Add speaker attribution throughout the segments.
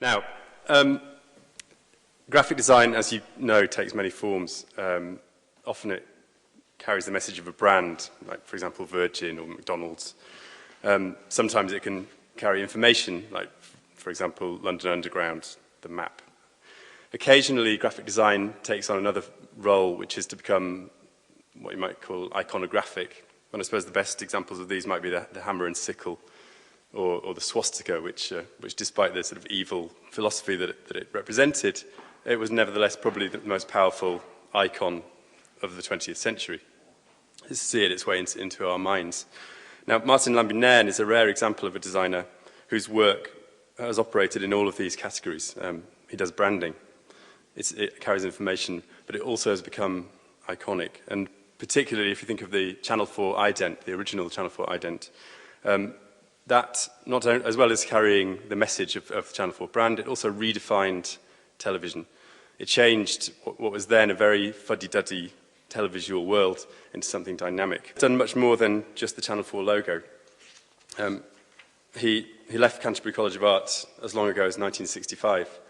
Speaker 1: Now, graphic design, as you know, takes many forms. Often it carries the message of a brand, like, for example, Virgin or McDonald's. Sometimes it can carry information, like, for example, London Underground, the map. Occasionally, graphic design takes on another role, which is to become what you might call iconographic. And I suppose the best examples of these might be the hammer and sickle, or the swastika, which despite the sort of evil philosophy that it represented, it was nevertheless probably the most powerful icon of the 20th century. It's seared its way into our minds. Now, Martin Lambie-Nairn is a rare example of a designer whose work has operated in all of these categories. He does branding. It carries information, but it also has become iconic. And particularly if you think of the Channel 4 ident, the original Channel 4 ident, that, not only, as well as carrying the message of the Channel 4 brand, it also redefined television. It changed what was then a very fuddy-duddy televisual world into something dynamic. It's done much more than just the Channel 4 logo. He left Canterbury College of Art as long ago as 1965.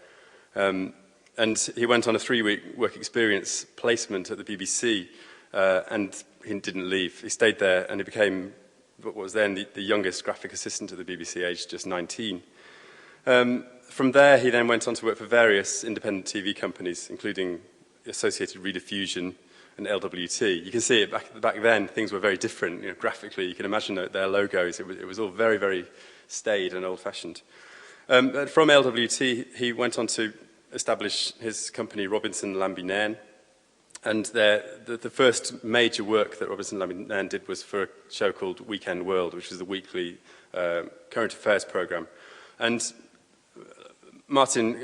Speaker 1: And he went on a 3-week work experience placement at the BBC, and he didn't leave. He stayed there, and he became what was then the youngest graphic assistant at the BBC, aged just 19. From there, he then went on to work for various independent TV companies, including Associated Rediffusion and LWT. You can see it back then, things were very different. You know, graphically, you can imagine their logos. It was all very, very staid and old-fashioned. But from LWT, he went on to establish his company, Robinson Lambie-Nairn. And the first major work that Robinson Lambie-Nairn did was for a show called Weekend World, which was a weekly current affairs program. And Martin,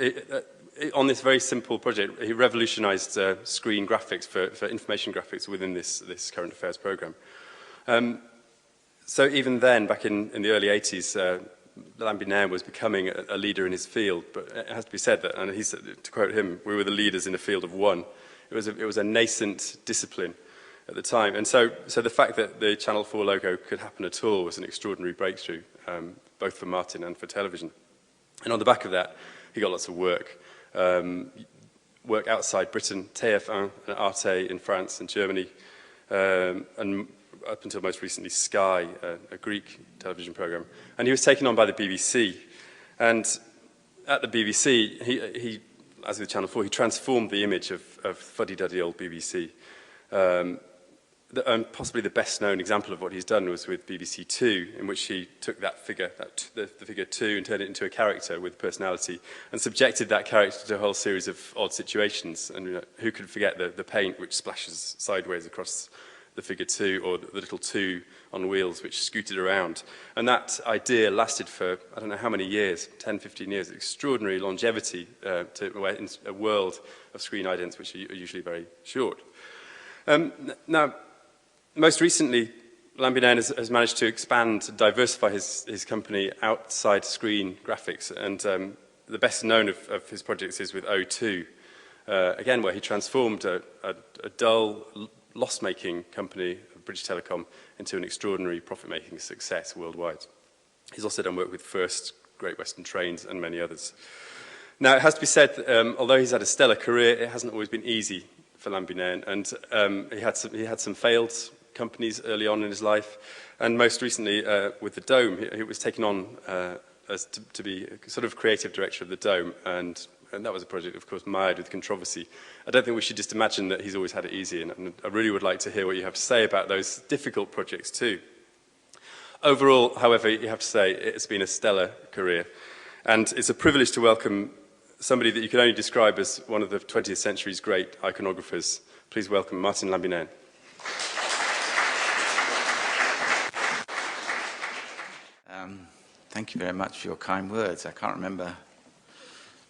Speaker 1: on this very simple project, he revolutionized screen graphics for information graphics within this current affairs program. So even then, back in the early 80s, Lambie-Nairn was becoming a leader in his field, but it has to be said that, and he said, to quote him, we were the leaders in a field of one. It was a nascent discipline at the time, and so the fact that the Channel 4 logo could happen at all was an extraordinary breakthrough, both for Martin and for television. And on the back of that, he got lots of work. Work outside Britain, TF1 and Arte in France and Germany, and up until most recently Sky, a Greek television program. And he was taken on by the BBC. And at the BBC, he as with Channel 4, he transformed the image of fuddy-duddy old BBC. And possibly the best-known example of what he's done was with BBC Two, in which he took that figure, the figure 2, and turned it into a character with personality, and subjected that character to a whole series of odd situations. And you know, who could forget the paint which splashes sideways across the figure 2, or the little 2 on wheels which scooted around. And that idea lasted for, I don't know how many years, 10, 15 years, extraordinary longevity in a world of screen idents which are usually very short. Now, most recently, Lambie-Nairn has managed to expand, diversify his company outside screen graphics, and the best known of his projects is with O2, again, where he transformed a dull, loss-making company, British Telecom, into an extraordinary profit-making success worldwide. He's also done work with First, Great Western Trains, and many others. Now, it has to be said that although he's had a stellar career, it hasn't always been easy for Lambie-Nairn, and he had some failed companies early on in his life, and most recently with the Dome, he was taken on to be sort of creative director of the Dome, and that was a project, of course, mired with controversy. I don't think we should just imagine that he's always had it easy, and I really would like to hear what you have to say about those difficult projects too. Overall, however, you have to say it's been a stellar career, and it's a privilege to welcome somebody that you can only describe as one of the 20th century's great iconographers. Please welcome Martin Lambie-Nairn.
Speaker 2: Thank you very much for your kind words. I can't remember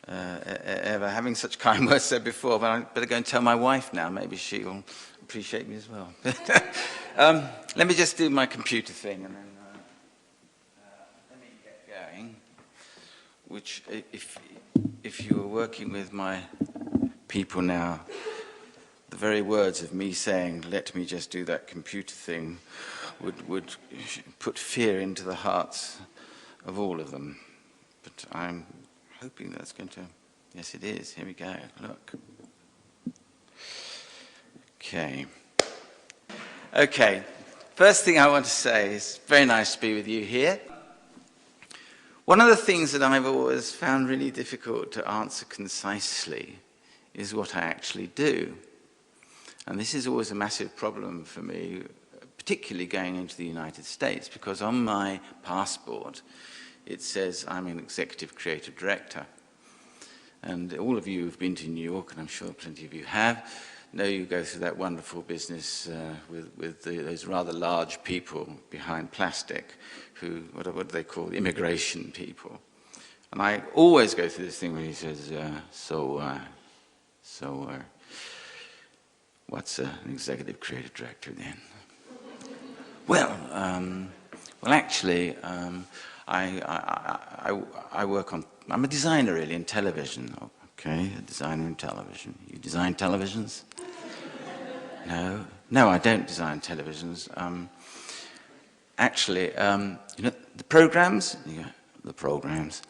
Speaker 2: ever having such kind words said before, but I better go and tell my wife now. Maybe she'll appreciate me as well. Let me just do my computer thing, and then let me get going. Which, if you were working with my people now, the very words of me saying, "Let me just do that computer thing," would put fear into the hearts of all of them. But I'm hoping that's going to... Yes, it is. Here we go. Look. Okay. Okay. First thing I want to say is very nice to be with you here. One of the things that I've always found really difficult to answer concisely is what I actually do. And this is always a massive problem for me, particularly going into the United States, because on my passport it says I'm an executive creative director. And all of you who've been to New York, and I'm sure plenty of you have, know you go through that wonderful business with those rather large people behind plastic, who, what do they call, immigration people. And I always go through this thing where he says, what's an executive creative director then? Well, actually, I work on, I'm a designer really in television. Okay, a designer in television. You design televisions? No, I don't design televisions. Actually, you know, the programs, the programs.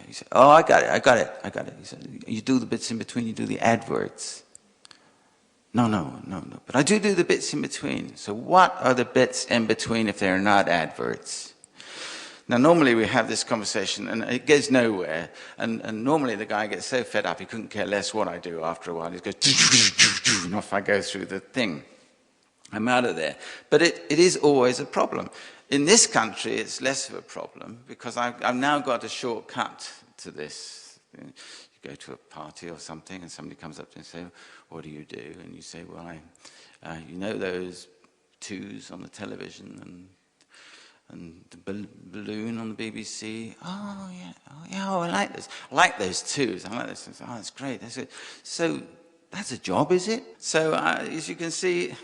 Speaker 2: He said, oh, I got it. He said, you do the bits in between, you do the adverts. No. But I do the bits in between. So what are the bits in between if they're not adverts? Now, normally we have this conversation and it goes nowhere. And normally the guy gets so fed up he couldn't care less what I do after a while. He goes, and off I go through the thing. I'm out of there. But it is always a problem. In this country, it's less of a problem because I've now got a shortcut to this. You go to a party or something and somebody comes up to you and says, what do you do? And you say, well, you know those twos on the television and the balloon on the BBC? Oh, I like those. I like those twos. I like those things. Oh, that's great. So that's a job, is it? So as you can see,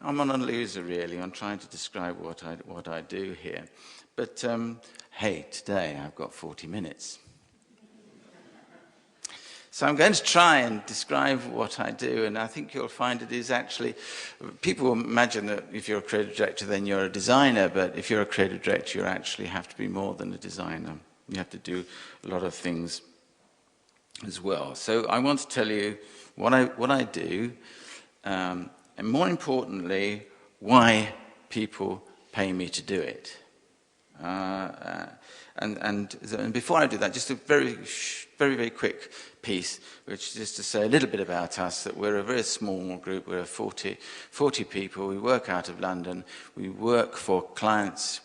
Speaker 2: I'm on a loser, really. I'm trying to describe what I do here. But, hey, today I've got 40 minutes. So I'm going to try and describe what I do, and I think you'll find it is actually... People imagine that if you're a creative director, then you're a designer, but if you're a creative director, you actually have to be more than a designer. You have to do a lot of things as well. So I want to tell you what I do, and more importantly, why people pay me to do it. And before I do that, just a very quick piece, which is to say a little bit about us, that we're a very small group. We're 40 people. We work out of London. We work for clients.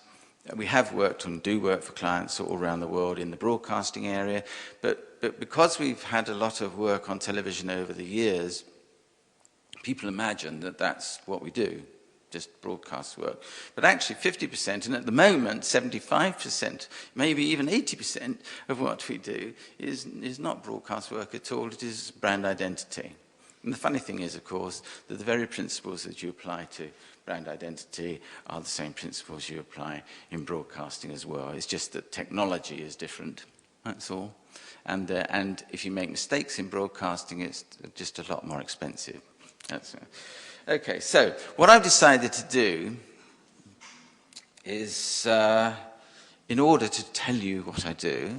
Speaker 2: We have worked and do work for clients all around the world in the broadcasting area. But because we've had a lot of work on television over the years, people imagine that that's what we do, just broadcast work. But actually 50%, and at the moment 75%, maybe even 80% of what we do is not broadcast work at all, it is brand identity. And the funny thing is, of course, that the very principles that you apply to brand identity are the same principles you apply in broadcasting as well. It's just that technology is different, that's all. And if you make mistakes in broadcasting, it's just a lot more expensive. Okay, so what I've decided to do is, in order to tell you what I do,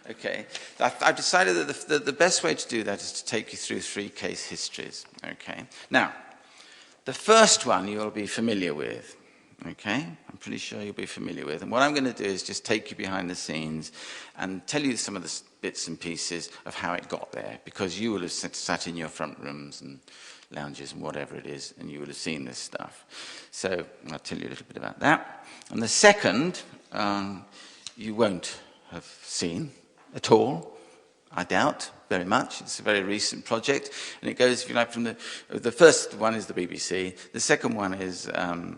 Speaker 2: okay, I've decided that the best way to do that is to take you through 3 case histories, okay? Now, the first one you'll be familiar with, okay? I'm pretty sure you'll be familiar with. And what I'm going to do is just take you behind the scenes and tell you some of the bits and pieces of how it got there, because you will have sat in your front rooms and lounges and whatever it is, and you will have seen this stuff. So I'll tell you a little bit about that. And the second, you won't have seen at all, I doubt, very much. It's a very recent project, and it goes, if you like, from the first one is the BBC. The second one is a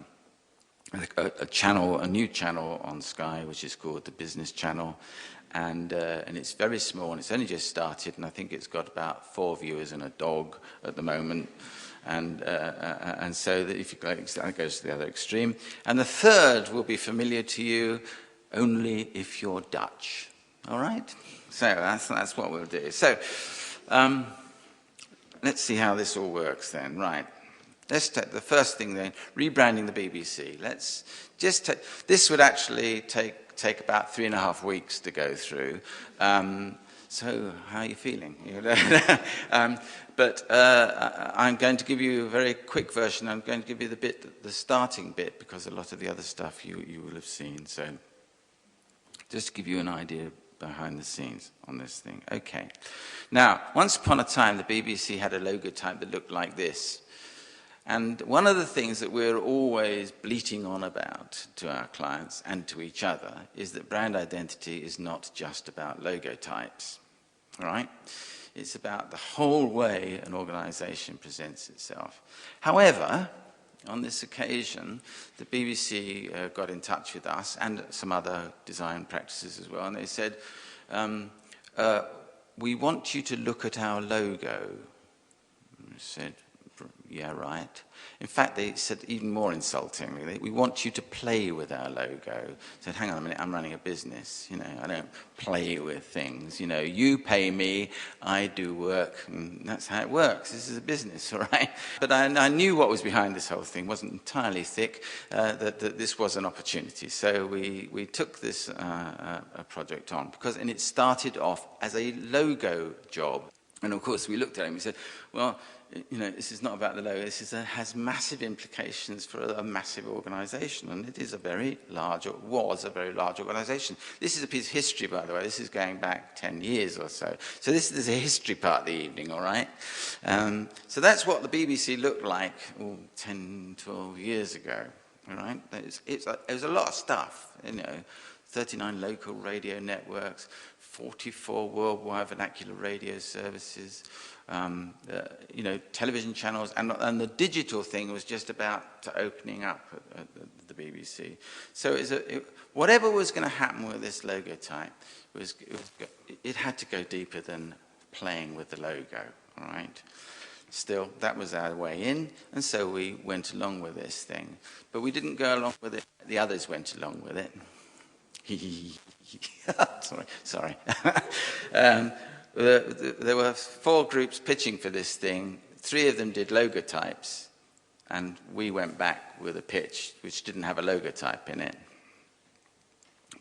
Speaker 2: new channel on Sky, which is called the Business Channel, and it's very small, and it's only just started, and I think it's got about 4 viewers and a dog at the moment, and so that if you go, it goes to the other extreme. And the third will be familiar to you only if you're Dutch. All right? So that's what we'll do. So let's see how this all works then. Right. Let's take the first thing then, rebranding the BBC. Let's just take, this would actually take about 3.5 weeks to go through. So how are you feeling? But I'm going to give you a very quick version. I'm going to give you the starting bit, because a lot of the other stuff you will have seen. So just to give you an idea behind the scenes on this thing. Okay. Now, once upon a time, the BBC had a logo type that looked like this. And one of the things that we're always bleating on about to our clients and to each other is that brand identity is not just about logo types, all right? It's about the whole way an organization presents itself. However, on this occasion, the BBC got in touch with us and some other design practices as well, and they said, we want you to look at our logo. I said, yeah, right. In fact, they said even more insultingly, we want you to play with our logo. I said, hang on a minute, I'm running a business. You know, I don't play with things. You know, you pay me, I do work, and that's how it works. This is a business, all right? But I knew what was behind this whole thing. It wasn't entirely thick, that this was an opportunity. So we took this project on, and it started off as a logo job. And of course, we looked at it and we said, well, you know, this is not about the logo. This has massive implications for a massive organization, and it is a very large, or was a very large organization. This is a piece of history, by the way. This is going back 10 years or so. So this is a history part of the evening, all right? So that's what the BBC looked like 10, 12 years ago, all right? It was a lot of stuff, you know, 39 local radio networks, 44 worldwide vernacular radio services, you know, television channels, and the digital thing was just about opening up at the BBC. So whatever was going to happen with this logo type, it had to go deeper than playing with the logo, all right? Still, that was our way in, and so we went along with this thing. But we didn't go along with it. The others went along with it. sorry. There were 4 groups pitching for this thing. 3 of them did logo types, and we went back with a pitch which didn't have a logo type in it,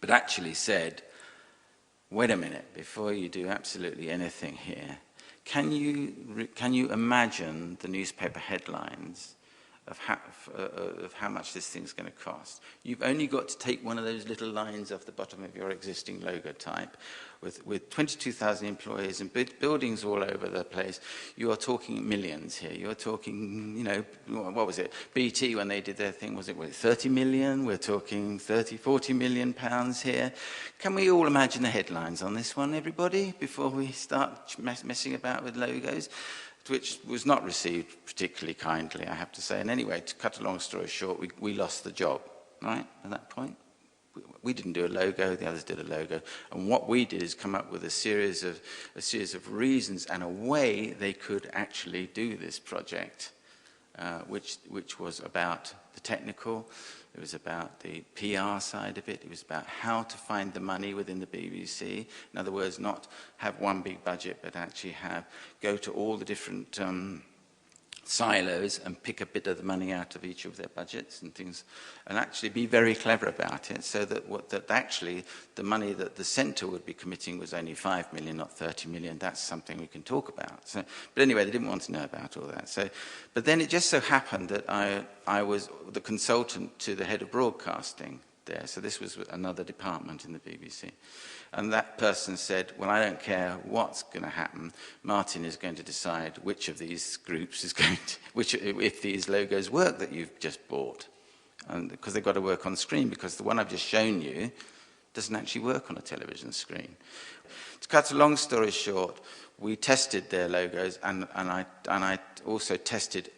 Speaker 2: but actually said, wait a minute, before you do absolutely anything here, can you imagine the newspaper headlines of how much this thing's going to cost? You've only got to take one of those little lines off the bottom of your existing logo type. With 22,000 employees and buildings all over the place, you are talking millions here. You're talking, you know, what was it? BT, when they did their thing, was it 30 million? We're talking 30, 40 million pounds here. Can we all imagine the headlines on this one, everybody, before we start messing about with logos? Which was not received particularly kindly, I have to say. And anyway, to cut a long story short, we lost the job, right, at that point. We didn't do a logo, the others did a logo. And what we did is come up with a series of reasons and a way they could actually do this project, which was about the technical, it was about the PR side of it, it was about how to find the money within the BBC. In other words, not have one big budget, but actually go to all the different silos and pick a bit of the money out of each of their budgets and things, and actually be very clever about it, so that actually the money that the centre would be committing was only 5 million, not 30 million. That's something we can talk about. So, but anyway, they didn't want to know about all that. So, but then it just so happened that I was the consultant to the head of broadcasting there. So this was another department in the BBC. And that person said, well, I don't care what's going to happen. Martin is going to decide which of these groups is going to, if these logos work that you've just bought. And because they've got to work on screen, because the one I've just shown you doesn't actually work on a television screen. To cut a long story short, we tested their logos, and I also tested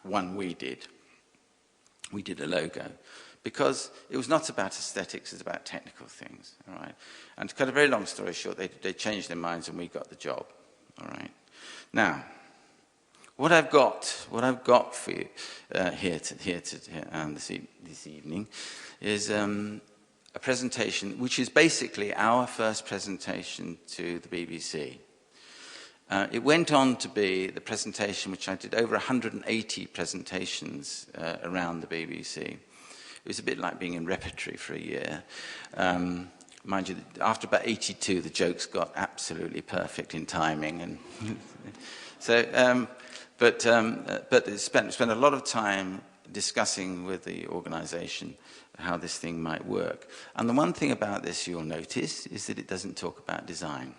Speaker 2: one we did. We did a logo. Because it was not about aesthetics, it was about technical things, all right? And to cut a very long story short, they changed their minds and we got the job, all right? Now, what I've got for you here this evening is a presentation which is basically our first presentation to the BBC. It went on to be the presentation, which I did over 180 presentations around the BBC. It was a bit like being in repertory for a year. Mind you, after about 82, the jokes got absolutely perfect in timing, and so. But spent a lot of time discussing with the organisation how this thing might work. And the one thing about this you'll notice is that it doesn't talk about design.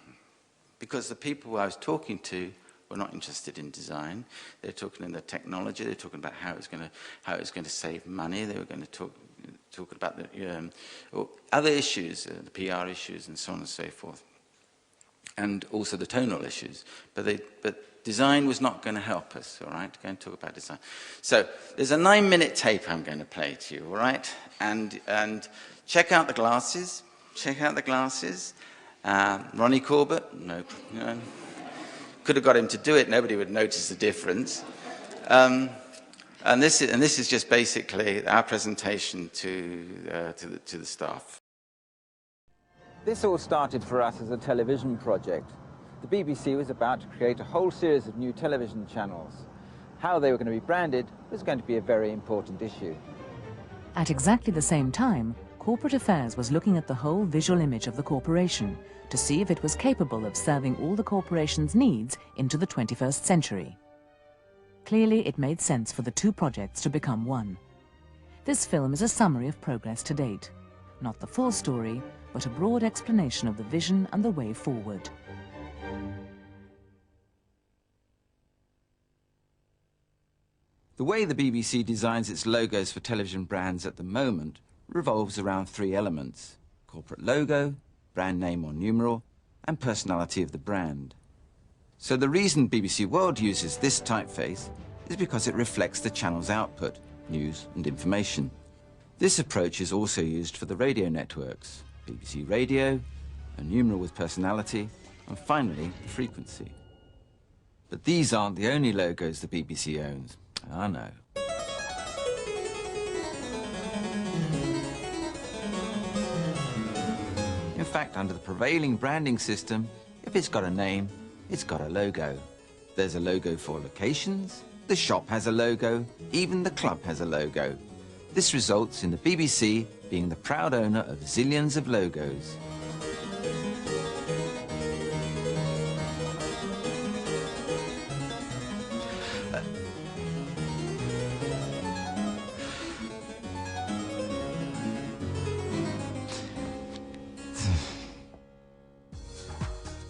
Speaker 2: Because the people I was talking to were not interested in design. They were talking in the technology. They were talking about how it's going to save money. They were going to talk about the other issues, the PR issues, and so on and so forth, and also the tonal issues. But design was not going to help us. All right, going to talk about design. So there's a 9-minute tape I'm going to play to you. All right, and check out the glasses. Check out the glasses. Ronnie Corbett, no, could have got him to do it. Nobody would notice the difference. And this is just basically our presentation to the staff.
Speaker 3: This all started for us as a television project. The BBC was about to create a whole series of new television channels. How they were going to be branded was going to be a very important issue.
Speaker 4: At exactly the same time, Corporate Affairs was looking at the whole visual image of the corporation to see if it was capable of serving all the corporation's needs into the 21st century. Clearly, it made sense for the two projects to become one. This film is a summary of progress to date. Not the full story, but a broad explanation of the vision and the way forward.
Speaker 3: The way the BBC designs its logos for television brands at the moment revolves around 3 elements: corporate logo, brand name or numeral, and personality of the brand. So the reason BBC World uses this typeface is because it reflects the channel's output, news and information. This approach is also used for the radio networks, BBC Radio, a numeral with personality, and finally, frequency. But these aren't the only logos the BBC owns. I know. In fact, under the prevailing branding system, if it's got a name, it's got a logo. There's a logo for locations, the shop has a logo, even the club has a logo. This results in the BBC being the proud owner of zillions of logos.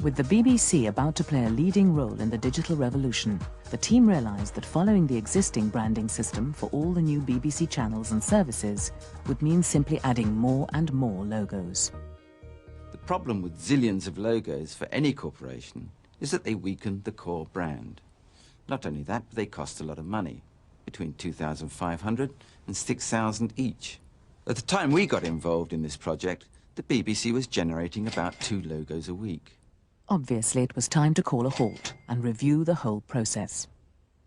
Speaker 4: With the BBC about to play a leading role in the digital revolution, the team realised that following the existing branding system for all the new BBC channels and services would mean simply adding more and more logos.
Speaker 3: The problem with zillions of logos for any corporation is that they weaken the core brand. Not only that, but they cost a lot of money, between $2,500 and $6,000 each. At the time we got involved in this project, the BBC was generating about 2 logos a week.
Speaker 4: Obviously, it was time to call a halt and review the whole process.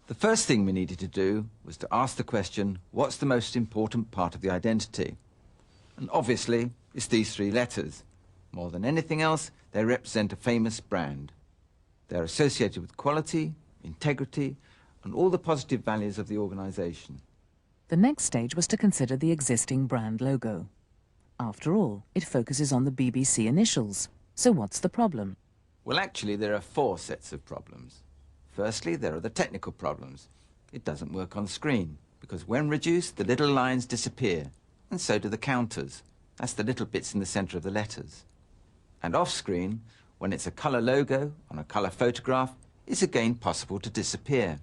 Speaker 3: The first thing we needed to do was to ask the question, what's the most important part of the identity? And obviously, it's these 3 letters. More than anything else, they represent a famous brand. They're associated with quality, integrity, and all the positive values of the organisation.
Speaker 4: The next stage was to consider the existing brand logo. After all, it focuses on the BBC initials. So what's the problem?
Speaker 3: Well, actually, there are 4 sets of problems. Firstly, there are the technical problems. It doesn't work on screen, because when reduced, the little lines disappear, and so do the counters. That's the little bits in the centre of the letters. And off-screen, when it's a colour logo on a colour photograph, it's again possible to disappear.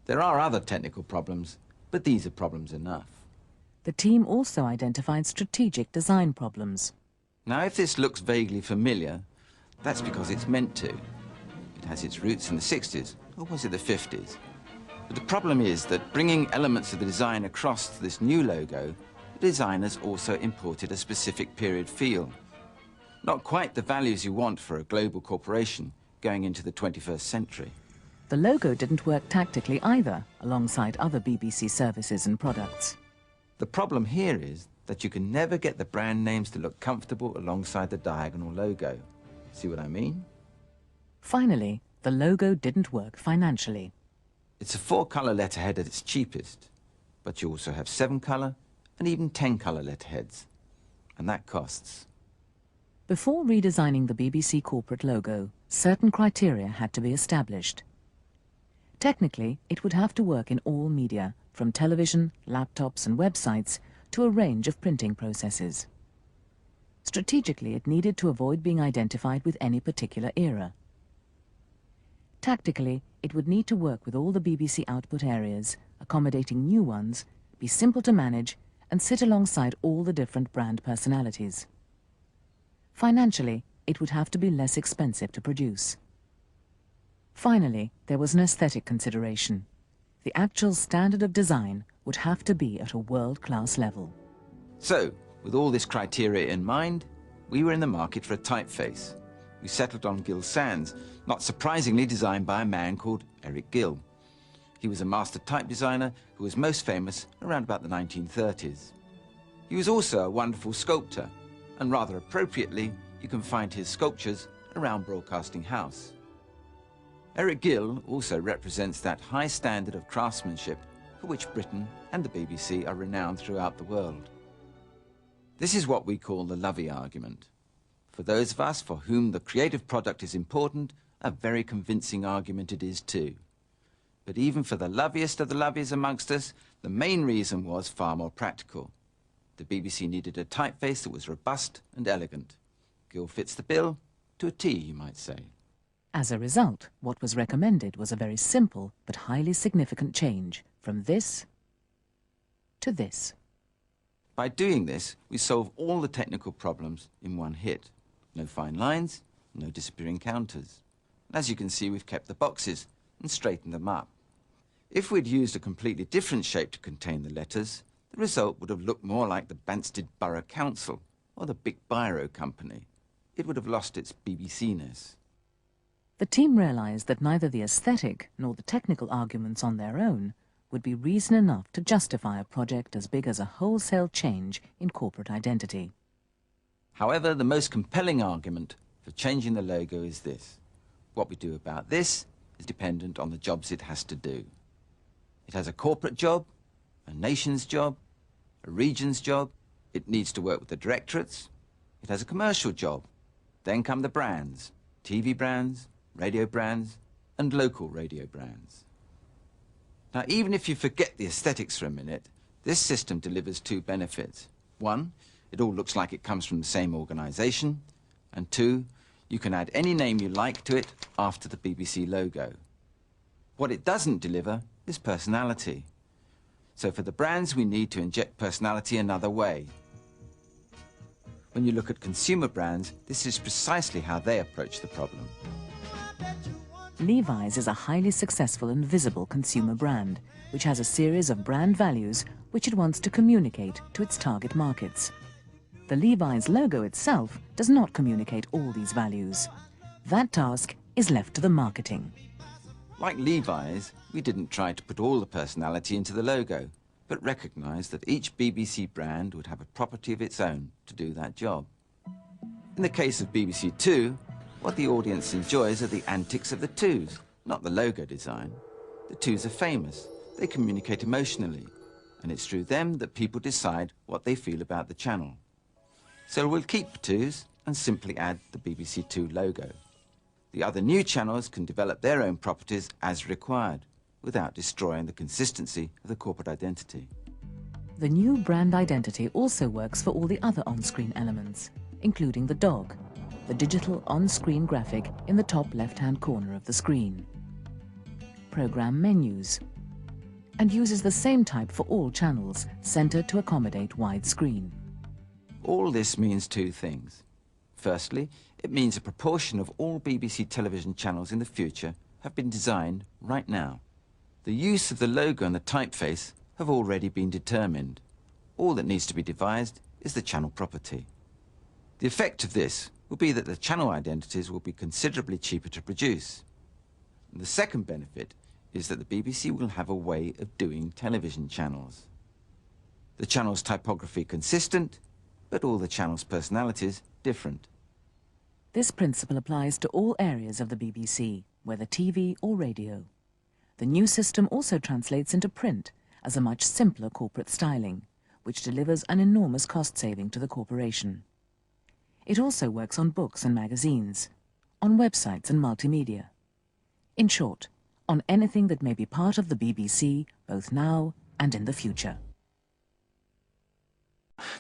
Speaker 3: There are other technical problems, but these are problems enough.
Speaker 4: The team also identified strategic design problems.
Speaker 3: Now, if this looks vaguely familiar, that's because it's meant to. It has its roots in the 60s, or was it the 50s? But the problem is that bringing elements of the design across to this new logo, the designers also imported a specific period feel. Not quite the values you want for a global corporation going into the 21st century.
Speaker 4: The logo didn't work tactically either, alongside other BBC services and products.
Speaker 3: The problem here is that you can never get the brand names to look comfortable alongside the diagonal logo. See what I mean?
Speaker 4: Finally, the logo didn't work financially.
Speaker 3: It's a 4-colour letterhead at its cheapest, but you also have 7-colour and even 10-colour letterheads, and that costs.
Speaker 4: Before redesigning the BBC corporate logo, certain criteria had to be established. Technically, it would have to work in all media, from television, laptops and websites to a range of printing processes. Strategically, it needed to avoid being identified with any particular era. Tactically, it would need to work with all the BBC output areas, accommodating new ones, be simple to manage, and sit alongside all the different brand personalities. Financially, it would have to be less expensive to produce. Finally, there was an aesthetic consideration. The actual standard of design would have to be at a world-class level.
Speaker 3: So, with all this criteria in mind, we were in the market for a typeface. We settled on Gill Sans, not surprisingly designed by a man called Eric Gill. He was a master type designer who was most famous around about the 1930s. He was also a wonderful sculptor, and rather appropriately, you can find his sculptures around Broadcasting House. Eric Gill also represents that high standard of craftsmanship for which Britain and the BBC are renowned throughout the world. This is what we call the Lovey argument. For those of us for whom the creative product is important, a very convincing argument it is too. But even for the loveliest of the lovies amongst us, the main reason was far more practical. The BBC needed a typeface that was robust and elegant. Gill fits the bill to a T, you might say.
Speaker 4: As a result, what was recommended was a very simple but highly significant change from this to this.
Speaker 3: By doing this, we solve all the technical problems in one hit. No fine lines, no disappearing counters. And as you can see, we've kept the boxes and straightened them up. If we'd used a completely different shape to contain the letters, the result would have looked more like the Banstead Borough Council or the Big Biro Company. It would have lost its BBC-ness.
Speaker 4: The team realised that neither the aesthetic nor the technical arguments on their own would be reason enough to justify a project as big as a wholesale change in corporate identity.
Speaker 3: However, the most compelling argument for changing the logo is this. What we do about this is dependent on the jobs it has to do. It has a corporate job, a nation's job, a region's job. It needs to work with the directorates. It has a commercial job. Then come the brands, TV brands, radio brands, and local radio brands. Now, even if you forget the aesthetics for a minute, this system delivers two benefits. One, it all looks like it comes from the same organisation. And two, you can add any name you like to it after the BBC logo. What it doesn't deliver is personality. So for the brands, we need to inject personality another way. When you look at consumer brands, this is precisely how they approach the problem.
Speaker 4: Levi's is a highly successful and visible consumer brand, which has a series of brand values which it wants to communicate to its target markets. The Levi's logo itself does not communicate all these values. That task is left to the marketing.
Speaker 3: Like Levi's, we didn't try to put all the personality into the logo, but recognised that each BBC brand would have a property of its own to do that job. In the case of BBC Two, what the audience enjoys are the antics of the Twos, not the logo design. The Twos are famous, they communicate emotionally, and it's through them that people decide what they feel about the channel. So we'll keep Twos and simply add the BBC Two logo. The other new channels can develop their own properties as required, without destroying the consistency of the corporate identity.
Speaker 4: The new brand identity also works for all the other on-screen elements, including the dog, the digital on-screen graphic in the top left-hand corner of the screen, program menus, and uses the same type for all channels, centred to accommodate widescreen.
Speaker 3: All this means two things. Firstly, it means a proportion of all BBC television channels in the future have been designed right now. The use of the logo and the typeface have already been determined. All that needs to be devised is the channel property. The effect of this will be that the channel identities will be considerably cheaper to produce. And the second benefit is that the BBC will have a way of doing television channels. The channel's typography consistent, but all the channel's personalities different.
Speaker 4: This principle applies to all areas of the BBC, whether TV or radio. The new system also translates into print as a much simpler corporate styling, which delivers an enormous cost saving to the corporation. It also works on books and magazines, on websites and multimedia. In short, on anything that may be part of the BBC, both now and in the future.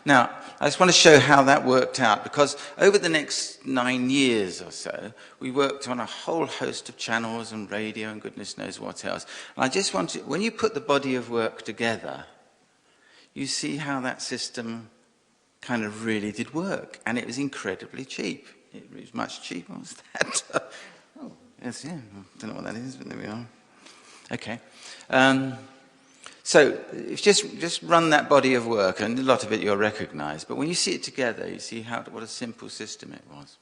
Speaker 2: Now, I just want to show how that worked out, because over the next 9 years or so, we worked on a whole host of channels and radio and goodness knows what else. And I just want to, when you put the body of work together, you see how that system kind of really did work. And it was incredibly cheap. It was much cheaper. What's that? Oh, yes, yeah. I don't know what that is, but there we are. Okay. So just run that body of work, and a lot of it you'll recognize. But when you see it together, you see what a simple system it was.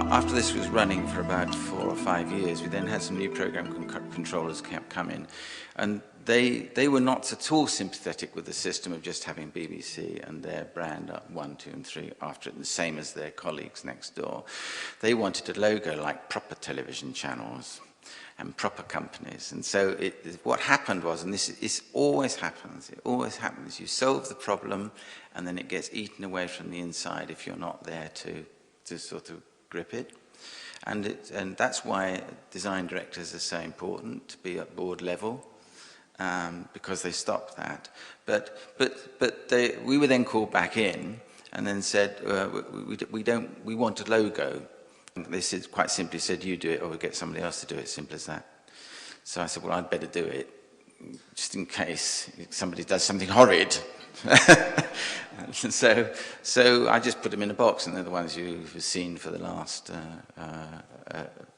Speaker 2: After this was running for about 4 or 5 years, we then had some new program controllers come in, and they were not at all sympathetic with the system of just having BBC and their brand up 1, 2 and 3 after it, the same as their colleagues next door. They wanted a logo like proper television channels and proper companies. And so what happened was, and this always happens, you solve the problem and then it gets eaten away from the inside if you're not there to sort of grip it. And that's why design directors are so important, to be at board level, because they stop that. But we were then called back in and then said, we want a logo. And they said, quite simply said, you do it or we'll get somebody else to do it, simple as that. So I said, well, I'd better do it, just in case somebody does something horrid. So I just put them in a box, and they're the ones you've seen for the last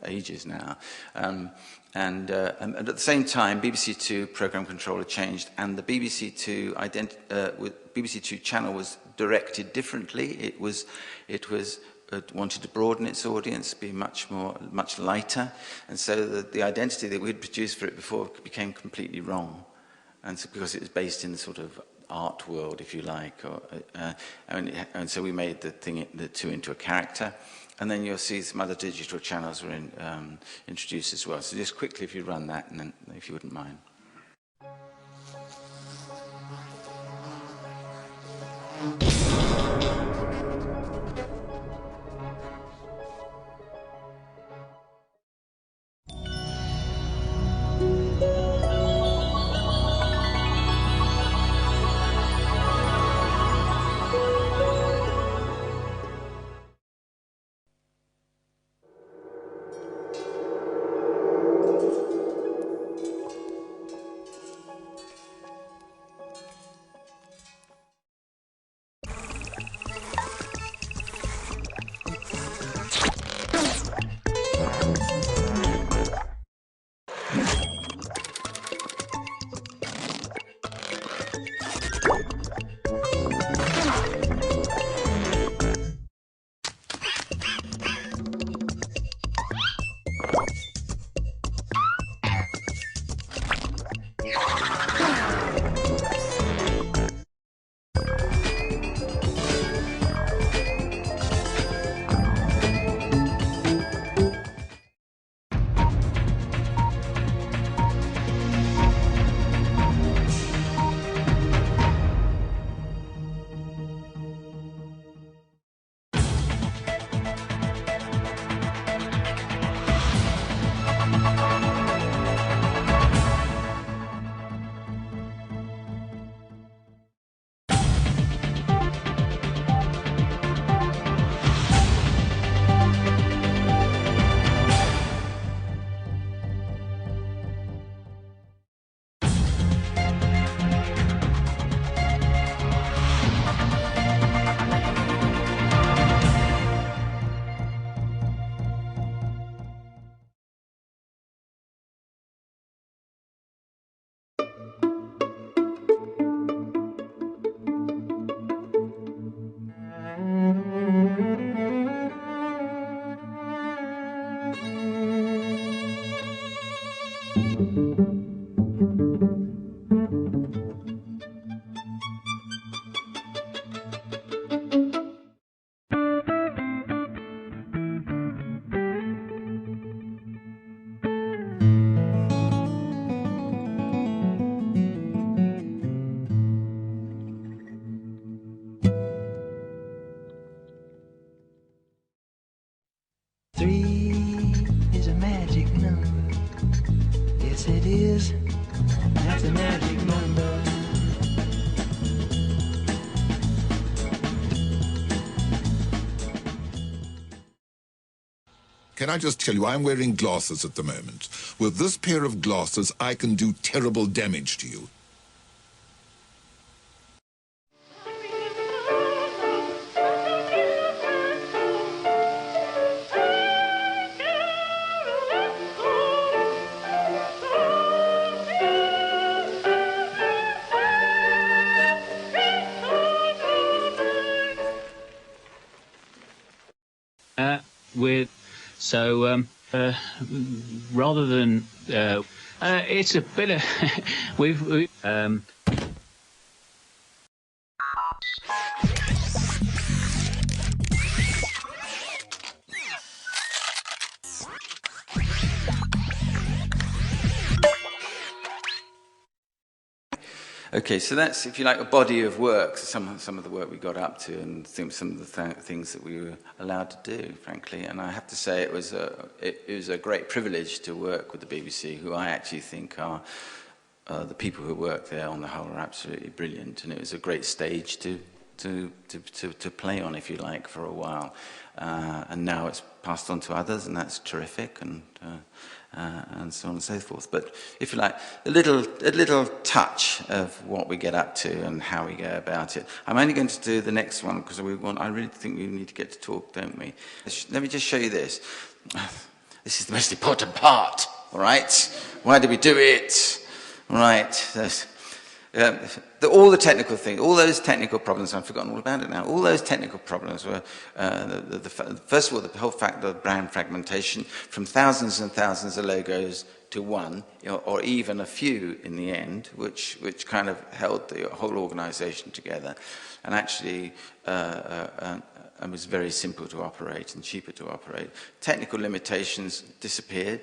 Speaker 2: ages now. And at the same time, BBC Two program controller changed, and the BBC Two channel was directed differently. It wanted to broaden its audience, be much lighter, and so the identity that we'd produced for it before became completely wrong, and so, because it was based in the sort of art world, if you like, and so we made the two into a character, and then you'll see some other digital channels were introduced as well. So just quickly, if you run that, and then if you wouldn't mind.
Speaker 5: Can I just tell you, I'm wearing glasses at the moment. With this pair of glasses, I can do terrible damage to you.
Speaker 6: Rather than it's a bit of we've
Speaker 2: Okay, so that's, if you like, a body of work, so some of the work we got up to, and some of the things that we were allowed to do, frankly. And I have to say it was a great privilege to work with the BBC, who I actually think are the people who work there on the whole are absolutely brilliant, and it was a great stage to play on, if you like, for a while. And now it's passed on to others, and that's terrific, and so on and so forth. But if you like, a little touch of what we get up to and how we go about it. I'm only going to do the next one because I really think we need to get to talk, don't we? Let me just show you this. This is the most important part, all right? Why do we do it? All right. All the technical things, all those technical problems, I've forgotten all about it now, all those technical problems were, first of all, the whole fact of brand fragmentation, from thousands and thousands of logos to one, or even a few in the end, which kind of held the whole organization together, and actually and was very simple to operate and cheaper to operate. Technical limitations disappeared.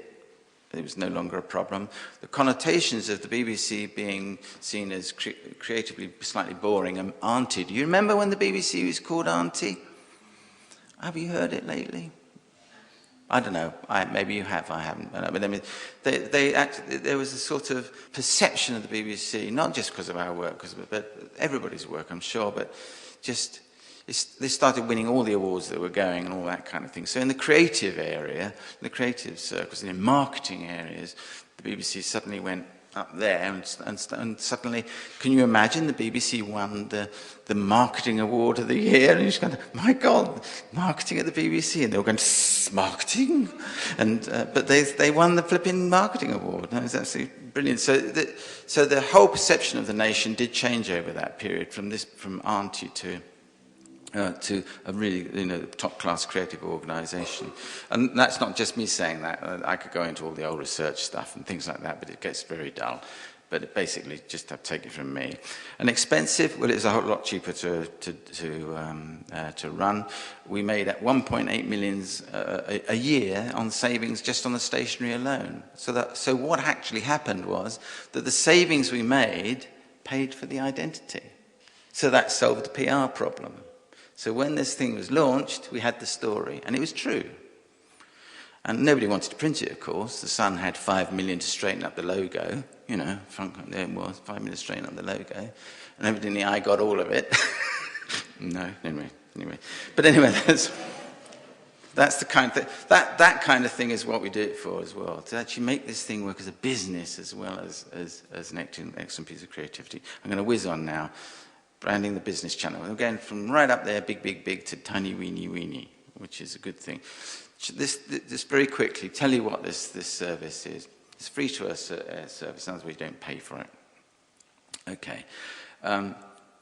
Speaker 2: It was no longer a problem. The connotations of the BBC being seen as creatively slightly boring and auntie. Do you remember when the BBC was called Auntie? Have you heard it lately? I don't know. Maybe you have. I haven't. But I mean, there was a sort of perception of the BBC, not just because of our work, but everybody's work, I'm sure, but just they started winning all the awards that were going and all that kind of thing. So in the creative area, the creative circles, in marketing areas, the BBC suddenly went up there and suddenly, can you imagine the BBC won the marketing award of the year? And you're just going, my God, marketing at the BBC. And they were going, marketing? And, but they won the flipping marketing award. That was absolutely brilliant. So the whole perception of the nation did change over that period from auntie to a really, top-class creative organisation. And that's not just me saying that. I could go into all the old research stuff and things like that, but it gets very dull. But it basically, just to take it from me. And expensive, well, it's a whole lot cheaper to run. We made at 1.8 million a year on savings just on the stationery alone. So what actually happened was that the savings we made paid for the identity. So that solved the PR problem. So when this thing was launched, we had the story, and it was true. And nobody wanted to print it, of course. The Sun had 5 million to straighten up the logo. There it was, 5 million to straighten up the logo. And evidently I got all of it. No, anyway. But anyway, that's the kind of thing. That kind of thing is what we do it for as well, to actually make this thing work as a business as well as an excellent piece of creativity. I'm going to whiz on now. Branding the business channel. We're going from right up there, big, to tiny, weeny, which is a good thing. Just very quickly, tell you what this service is. It's free to us service, in other words, we don't pay for it. Okay.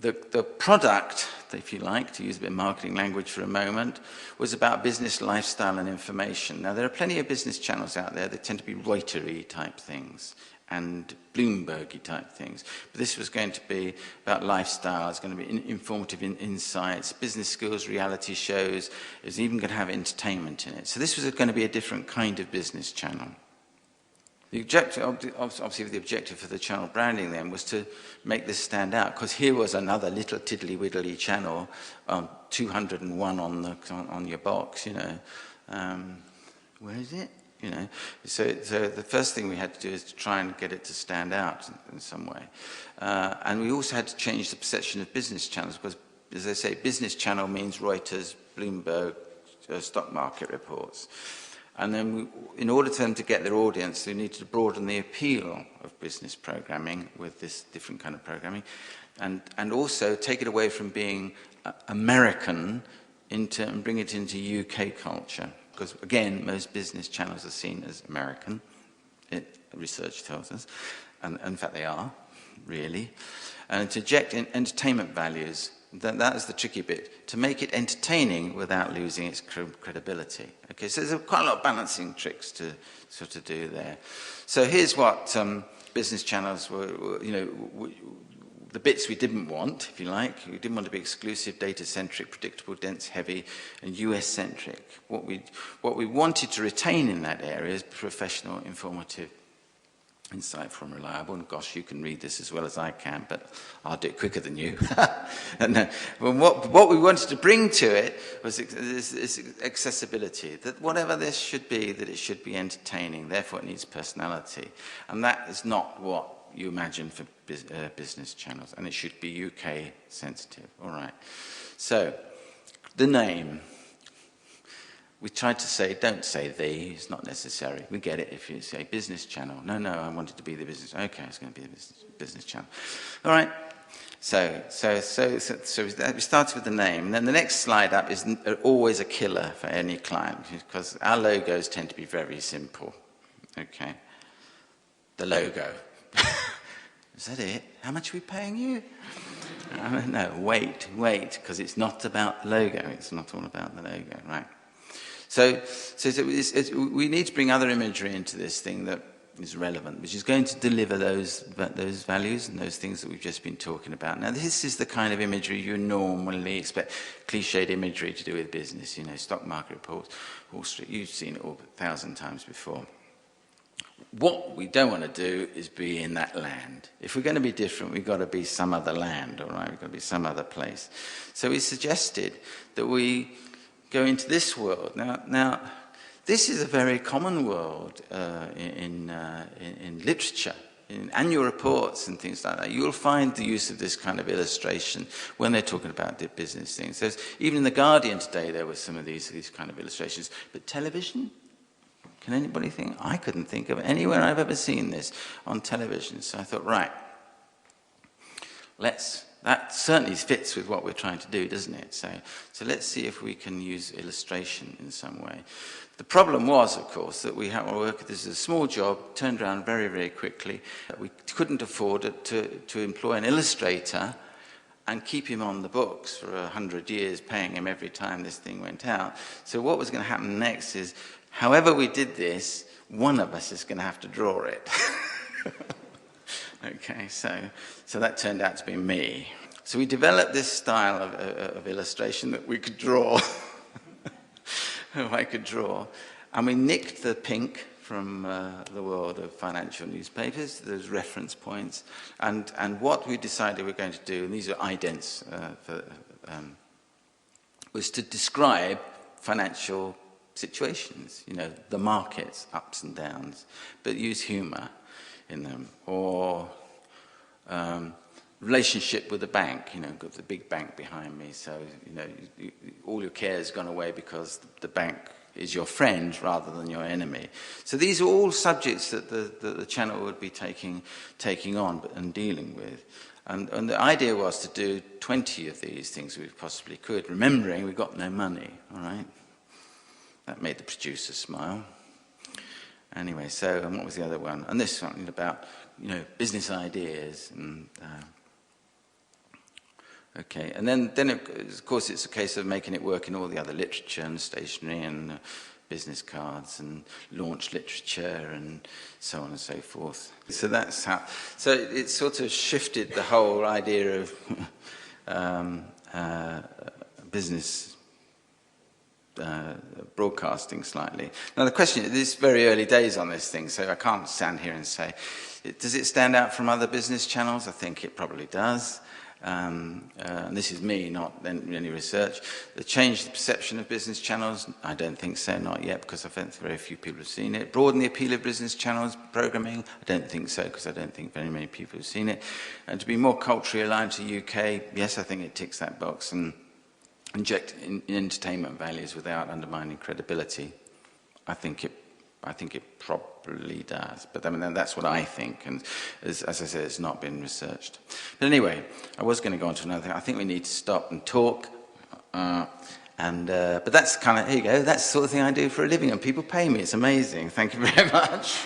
Speaker 2: The product, if you like, to use a bit of marketing language for a moment, was about business, lifestyle, and information. Now, there are plenty of business channels out there that tend to be Reuters-y type things and Bloomberg-y type things. But this was going to be about lifestyle, it's going to be informative insights, business skills, reality shows, it's even going to have entertainment in it. So this was going to be a different kind of business channel. The objective, obviously the objective for the channel branding then was to make this stand out, because here was another little tiddly-widdly channel, 201 on your box, where is it? So the first thing we had to do is to try and get it to stand out in some way. And we also had to change the perception of business channels, because, as I say, business channel means Reuters, Bloomberg, stock market reports. And then in order for them to get their audience, we need to broaden the appeal of business programming with this different kind of programming, and also take it away from being American and bring it into UK culture. Because again, most business channels are seen as American, research tells us, and in fact they are, really. And to inject entertainment values, that is the tricky bit, to make it entertaining without losing its credibility. Okay, so there's quite a lot of balancing tricks to sort of do there. So here's what business channels were, the bits we didn't want, if you like. We didn't want to be exclusive, data-centric, predictable, dense, heavy, and US-centric. What we wanted to retain in that area is professional, informative, insightful, and reliable. And gosh, you can read this as well as I can, but I'll do it quicker than you. And what we wanted to bring to it was this accessibility, that whatever this should be, that it should be entertaining, therefore it needs personality. And that is not what you imagine for business channels, and it should be UK sensitive. All right. So, the name. We tried to say, don't say the, it's not necessary. We get it if you say business channel. No, I want it to be the business. Okay, it's going to be the business channel. All right. So we started with the name. And then the next slide up is always a killer for any client, because our logos tend to be very simple. Okay. The logo. Is that it? How much are we paying you? No, wait, because it's not about the logo. It's not all about the logo, right? So we need to bring other imagery into this thing that is relevant, which is going to deliver those values and those things that we've just been talking about. Now, this is the kind of imagery you normally expect, cliched imagery to do with business, stock market reports, Wall Street. You've seen it all 1,000 times before. What we don't want to do is be in that land. If we're going to be different, we've got to be some other land, all right? We've got to be some other place. So we suggested that we go into this world. Now, this is a very common world in literature, in annual reports and things like that. You'll find the use of this kind of illustration when they're talking about business things. Even in The Guardian today, there were some of these kind of illustrations. But television? Can anybody think? I couldn't think of anywhere I've ever seen this on television. So I thought, right, that certainly fits with what we're trying to do, doesn't it? So let's see if we can use illustration in some way. The problem was, of course, that we had to work. This is a small job, turned around very, very quickly. We couldn't afford to employ an illustrator and keep him on the books for 100 years, paying him every time this thing went out. So what was going to happen next is, however we did this, one of us is going to have to draw it. Okay, so that turned out to be me. So we developed this style of illustration that we could draw. I could draw. And we nicked the pink from the world of financial newspapers, those reference points. And what we decided we were going to do, and these are idents, was to describe financial situations, the markets, ups and downs, but use humor in them, or relationship with the bank, got the big bank behind me, so all your care has gone away because the bank is your friend rather than your enemy. So these are all subjects that the channel would be taking on and dealing with. And the idea was to do 20 of these things we possibly could, remembering we've got no money, all right? That made the producer smile. Anyway, and what was the other one? And this is something about, business ideas. And, okay, and then of course it's a case of making it work in all the other literature and stationery and business cards and launch literature and so on and so forth. So that's how. So it sort of shifted the whole idea of business broadcasting slightly. Now the question, this is very early days on this thing, so I can't stand here and say, does it stand out from other business channels? I think it probably does. And this is me, not any research. The change the perception of business channels? I don't think so, not yet, because I think very few people have seen it. Broaden the appeal of business channels programming? I don't think so, because I don't think very many people have seen it. And to be more culturally aligned to UK? Yes, I think it ticks that box. And inject in entertainment values without undermining credibility. I think it probably does. But I mean, that's what I think, and as I said, it's not been researched. But anyway, I was going to go on to another thing. I think we need to stop and talk. But that's kind of, here you go, that's the sort of thing I do for a living, and people pay me. It's amazing. Thank you very much.